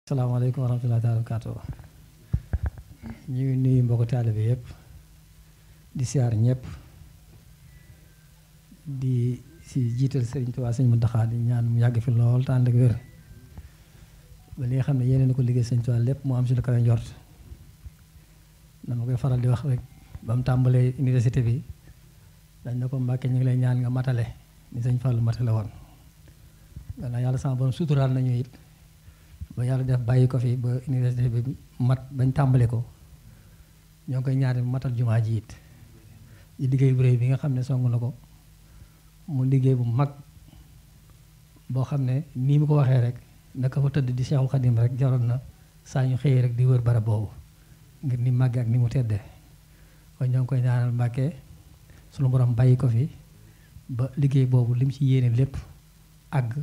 salaamaaleykum wa rahmatullahi taala wa barakaatuh ñu ngi nuyu mbokku taalibe yëpp di siyaar ñëpp di si jiital Sëriñ Tuubaa Sëriñ Muntaxaa di ñaan mu yàgg fi lool te ànd ak wér ba li nga xam ne yéene na ko liggéey Sëriñ Tuubaa lépp mu am si lu kawe njort dama koy faral di wax rek ba mu tàmbalee université bi dañ na ko Mbàkke ñu ngi lay ñaan nga matale ni Sëriñ Fallu matale woon gannaaw yàlla sama borom suturaal nañu it ba yàlla def bàyyi ko fi ba université bi mat bañ tàmbale ko ñoo ngi koy ñaari matal jumaa ji it di liggéey bu réy bi nga xam ne song na ko mu liggéey bu mag boo xam ne nii mu ko waxee rek naka fa tëdd di Seexul Xadim rek jaroon na saa ñu xëyee rek di wër barab boobu ngir ni màgge ak ni mu teddee kon ñoo ngi koy ñaanal Mbàkke sunu borom bàyyi ko fi ba liggéey boobu lim ci yéene lépp àgg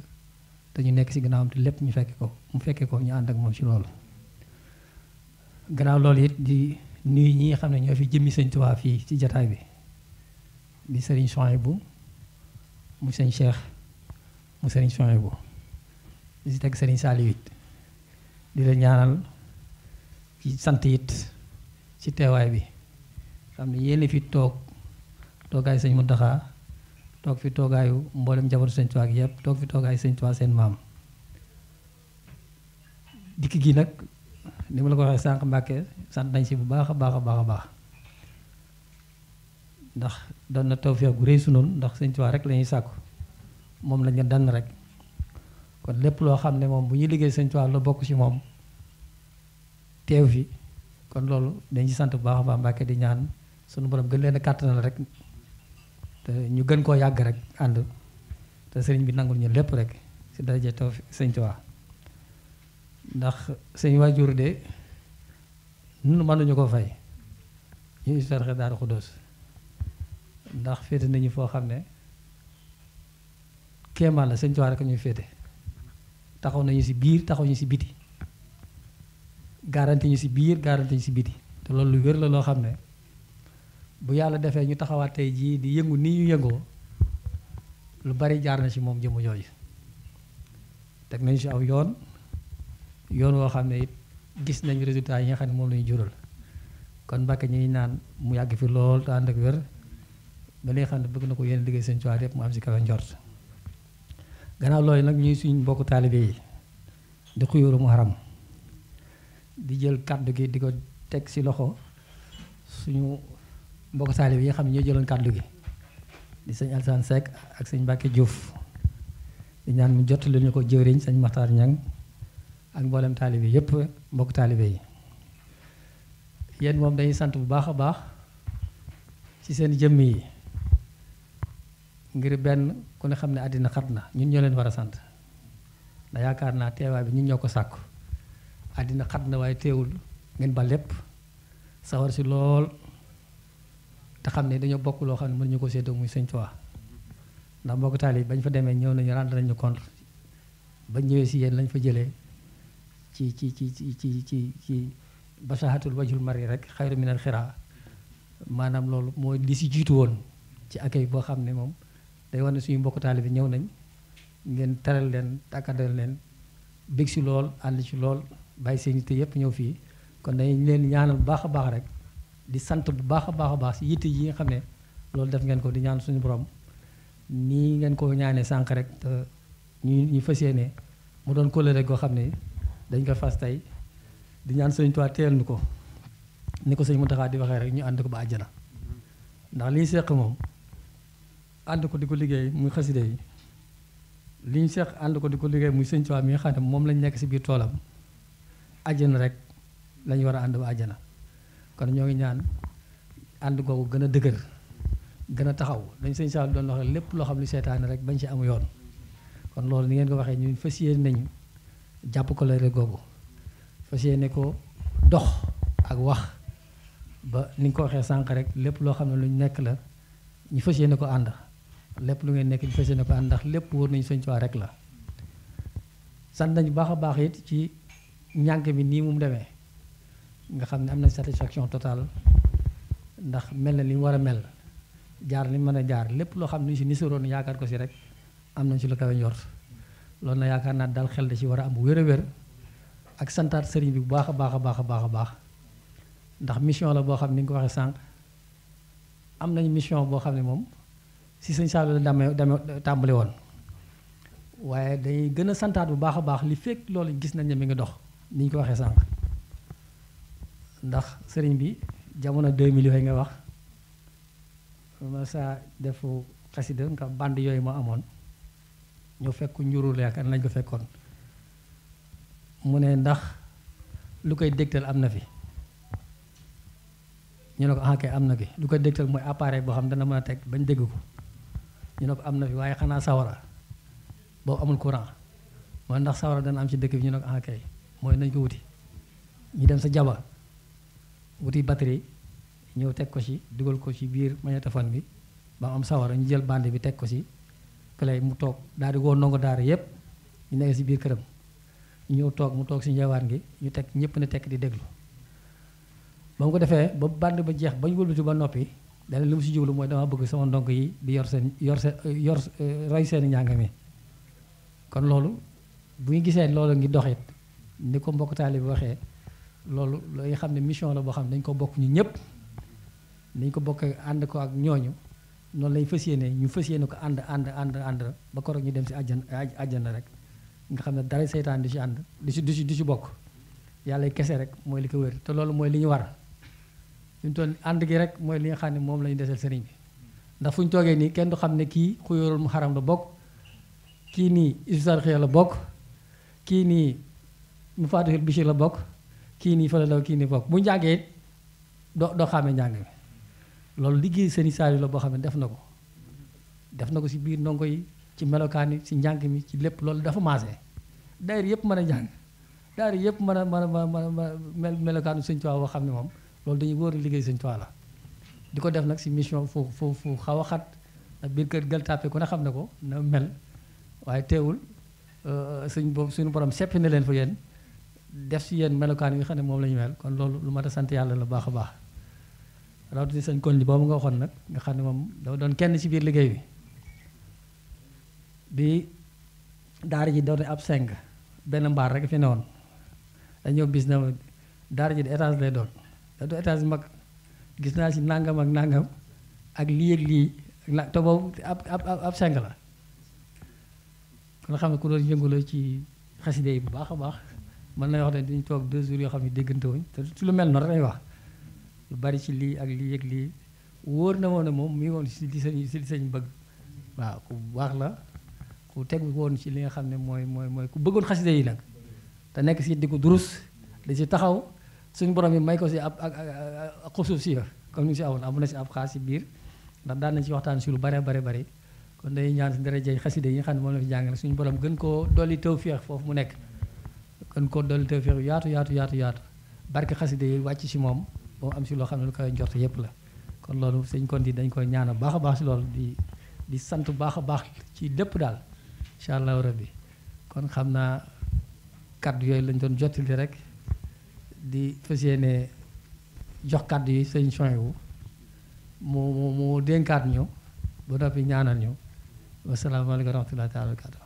te ñu nekk ci gannaawam te lépp ñu fekke ko mu fekke ko ñu ànd ak moom ci loolu gannaaw loolu it di nuyu ñi nga xam ne ñoo fi jëmmi Sëñ Tuubaa fii ci jataay bi di sëriñ Souhaïbou mu sëñ Cheikh mu sëriñ Souhaïbou di si teg sëriñ Saliou it di la ñaanal ci sant it ci teewaay bi xam ne yéen fi toogaay Sëñ Muntaxaa toog fi toogaayu mboolem njabootu Sëñ Tuubaa gi yëpp toog fi toogaayu Sëñ Tuubaa seen maam dikk gi nag ni ma la ko waxee sànq Mbàkke sant nañ si bu baax a baax a baax a baax ndax doon na tawfeex gu rëy su noonu ndax Sëñ Tuubaa rek la ñuy sàkku moom lañ dann rek kon lépp loo xam ne moom bu ñuy liggéey Sëñ Tuubaa la bokk ci moom teew fi kon loolu dañ ci sant bu baax a baax Mbàkke di ñaan sunu borom gën leen a kàttanal rek te ñu gën koo yàgg rek ànd te sëriñ bi nangul ñu lépp rek si daraja taw Sëñ Tuubaa ndax sëñ waajur de nun mënuñu ko fay ñu Hizbut-Tarqiyyah Daaru Xudoos ndax féete nañu foo xam ne kéemaan la Sëñ Tuubaa rek ñuy féete taxaw nañu si biir taxaw ñu si biti garanti ñu si biir garanti ñu si biti te loolu lu wér la loo xam ne bu yàlla defee ñu taxawaat tey jii di yëngu nii ñu yëngoo lu bari jaar na ci moom jëmm jooju teg nañu ci aw yoon woo xam ne it gis nañu résultat yi nga xam ne moom la ñu jural kon Mbàkke ñuy naan mu yàgg fi lool te ànd ak wér ba li nga xam ne bëgg na ko yéen liggéey Sëñ Tuubaa yépp mu am ci kawe njort gannaaw loolu nag ñuy suñ mbokku taalibe yi di xuyóoru Muharram di jël kàddu gi di ko teg ci loxo suñu mbokk taalibe yi nga xam ne ñoo jëloon kàddu gi di sëñ Alsaan Seck ak sëñ Mbàkke Diouf di ñaan mu jottali ñu ko jëwriñ sëñ Maxtaar Ñang ak mboolem taalibe yépp mbokk taalibe yi yéen moom dañuy sant bu baax a baax ci seen jëmm yi ngir benn ku ne xam ne àddina xat na ñun ñoo leen war a sant ndax yaakaar naa teewaay bi ñun ñoo ko sàkku àddina xat na waaye teewul ngeen ba lépp sawar si lool te xam ne dañoo bokk loo xam ne mënuñu ko séddoo muy Sëñ Tuubaa ndax mbokk taalibe bañ fa demee ñëw nañu rendre nañu compte bañ ñëwee si yéen lañ fa jëlee ci basaahatul wajhul mari rek xayru minal xiraa maanaam loolu mooy li si jiitu woon ci accueil boo xam ne moom day wane suñu mbokk taalibe ñëw nañ ngeen teral leen tàkkadal leen bég si lool ànd ci lool bàyyi seen yitte yépp ñëw fii kon dañ leen ñaanal bu baax a baax rek di sant bu baax a baax si yitte yi nga xam ne loolu def ngeen ko di ñaan suñu borom nii ngeen ko ñaanee sànq rek te ñu fas yéene mu doon kóllëre goo xam ne dañ ko fas tey di ñaan Sëñ Tuubaa teel nu ko ni ko Sëñ Muntaxaa di waxee rek ñu ànd ko ba àjjana ndax li ñu seq moom ànd ko di ko liggéey muy xaside yi li ñu seq ànd ko di ko liggéey muy Sëñ Tuubaa mi nga xam ne moom lañ nekk si biir toolam àjjana rek lañu war a ànd ba àjjana kon ñoo ngi ñaan ànd googu gën a dëgër gën a taxaw dañ Sëñ Saaliw doon wax lépp loo xam ne seetaane rek bañ ci amu yoon kon loolu ni ngeen ko waxee ñun fas yéene nañu jàpp ko la rek googu fas yéene ko dox ak wax ba ni nga ko waxee sànq rek lépp loo xam ne lu ñu nekk la ñu fas yéene ko ànd lépp lu ngeen nekk ñu fas yéene ko ànd ndax lépp wóor nañu Sëñ Tuubaa rek la sant nañu baax a baax it ci njàng mi nii mu demee nga xam ne am na satisfaction totale ndax mel na li mu war a mel jaar li mën a jaar lépp loo xam ne ñu si nisaroon yaakaar ko si rek am nañ si lu kawe njort loolu na yaakaar naa daal xel da ci war a am bu wér a wér ak santaat sëriñ bi bu baax a baax a baax a baax a baax ndax mission la boo xam ni nga ko waxee sànq am nañu mission boo xam ne moom si sëñ Saliou la dame tàmbali woon waaye day gën a santaat bu baax a baax li fekk loolu gis nañ ne mi ngi dox ni ñu ko waxee sànq ndax sëriñ bi jamono 2000 yooyu nga wax ma saa defu xasida nga band yooyu ma amoon ñoo fekk njurul yaakaar lañ ko fekkoon mu ne ndax lu koy dégtal am na fi ñu ne ko ah kay am na fi lu koy dégtal mooy appareil boo xam dana mën a teg bañ dégg ko ñu ne ko am na fi waaye xanaa sawara boobu amul courant mooy ndax sawara dana am ci dëkk bi ñu ne ko ah kay mooy nañ ko wuti ñu dem sa jaba wuti batterie ñëw teg ko ci dugal ko ci biir magnétophone bi ba am sawara ñu jël bande bi teg ko ci clé mu toog daal di woo ndongo daara yépp ñu nekk ci biir këram ñu ñëw toog mu toog ci njawaan gi ñu teg ñëpp ne tekk di déglu ba mu ko defee ba bande ba jeex ba ñu wëlbati ba noppi dana li mu ci jublu mooy dama bëgg sama ndongo yi di yor roy seeni njàng mi kon loolu bu ñu gisee loolu ngi doxit ni ko mbokk taalibe bi waxee loolu looy xam ne mission la boo xam ne dañ ko bokk ñu ñëpp dañ ko bokk ànd ko ak ñooñu noonu lañ fas yéene ñu fas yéene ko ànd ba koroog ñu dem si àjjana rek nga xam ne dara seytaan du ci ànd du ci bokk yàlla kese rek mooy li ko wér te loolu mooy li ñu war fi mu toll ànd gi rek mooy li nga xam ne moom la ñu deseel sëriñ bi ndax fu ñu toogee nii kenn du xam ne kii xuyóorul mu xaram la bokk kii nii isbitar xëy la bokk kii nii mu faatixil bichir la bokk kii nii fa la daw kii nii bokk bu njàngee doo xàmmee njàng mi loolu liggéey sëriñ Saliou la boo xam ne def na ko si biir ndongo yi ci melokaan yi ci njàng mi ci lépp loolu dafa maase daayira yëpp mën a jàng daayira yëpp mën a melokaanu sëñ Tuubaa boo xam ne moom loolu dañuy wóor liggéey sëñ Tuubaa la di ko def nag si mission fu xaw a xat ak biir kër Gueule Tapée ku ne xam ne ko na mel waaye teewul suñu borom seppi na leen fa yéen def si yéen melokaan yi nga xam ne moom la ñu mel kon loolu lu mat a sant yàlla la baax a baax rawatina sëñ kon li boobu nga waxoon nag nga xam ne moom dafa doon kenn ci biir liggéey bi daara ji doon ab 5 benn mbaar rek fi ne woon dañoo bis na daara ji di étage lay doon da du étage mag gis naa si nangam ak nangam ak lii ak lii te boobu ab 5 la kon xam ne ku doon yëngu la ci xaside yi bu baax a baax mën na wax ne dañu toog 2 jours yoo xam ne déggante wuñ te ci lu mel noonu rek lay wax lu bari ci lii ak lii ak lii wóor na woon ne moom mi ngi woon si li sëñ bëgg waaw ku baax la ku tegu woon ci li nga xam ne mooy ku bëggoon xaside yi nag te nekk si di ko durus da si taxaw suñu borom yi may ko si ab ak xusuuf si comme ni si awoon amu na si ab xaas si biir ndax daan nañ ci waxtaan si lu bare kon day ñaan si darajay xaside yi nga xam ne moom la fi jàngale suñu borom gën koo dolli tawfeex foofu mu nekk gën koo dolli tawfeex yaatu barke xaside yi wàcc si moom ba mu am si loo xam ne lu koy njort yépp la kon loolu sëñ kon di dañ koy ñaanal baax a baax si loolu di sant baax a baax ci lépp daal incha allahu rabbi kon xam naa kaddu yooyu lañ doon jottali rek di fas yéene jox kaddu yi sëñ Souhaïbou mu dénkaat ñu ba noppi ñaanal ñu wasalaamaaleykum wa rahmatullahi taala wa barakatu